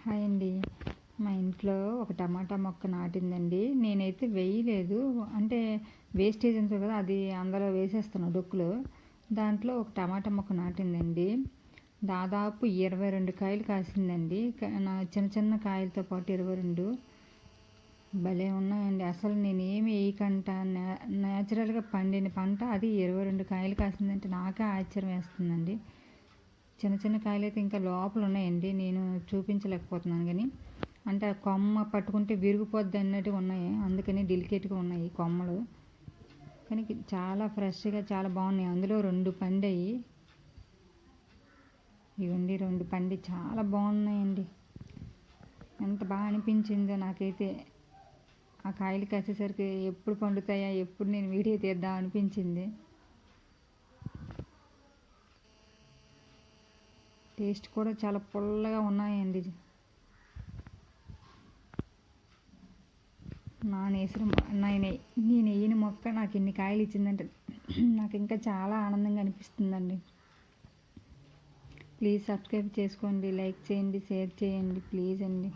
Hi అండి. మా ఇంట్లో ఒక టమాటా మొక్క నాటిందండి. నేనైతే వేయలేదు, అంటే వేస్టేజ్ ఉంటుంది కదా, అది అందులో వేసేస్తాను డొక్కులో. దాంట్లో ఒక టమాటా మొక్క నాటిందండి. దాదాపు 22 కాయలు కాసిందండి. నా చిన్న చిన్న కాయలతో పాటు 22 భలే ఉన్నాయండి. అసలు నేనేమి వేయకుండా న్యాచురల్గా పండిన పంట అది 22 కాయలు కాసిందంటే నాకే ఆశ్చర్యం వేస్తుందండి. చిన్న చిన్న కాయలు అయితే ఇంకా లోపల ఉన్నాయండి, నేను చూపించలేకపోతున్నాను. కానీ అంటే ఆ కొమ్మ పట్టుకుంటే విరిగిపోద్ది అన్నట్టుగా ఉన్నాయి, అందుకని డెలికేట్గా ఉన్నాయి కొమ్మలు. కానీ చాలా ఫ్రెష్గా చాలా బాగున్నాయి. అందులో 2 పండాయి. ఇవ్వండి 2 పండి చాలా బాగున్నాయండి. ఎంత బాగా అనిపించిందో నాకైతే. ఆ కాయలు కాసేసరికి ఎప్పుడు పండుతాయా, ఎప్పుడు నేను వీడియో తీద్దాం అనిపించింది. టేస్ట్ కూడా చాలా పుల్లగా ఉన్నాయండి. నేను వేయని మొక్క నాకు ఇన్ని కాయలు ఇచ్చిందంటే నాకు ఇంకా చాలా ఆనందంగా అనిపిస్తుందండి. ప్లీజ్ సబ్స్క్రైబ్ చేసుకోండి, లైక్ చేయండి, షేర్ చేయండి ప్లీజ్ అండి.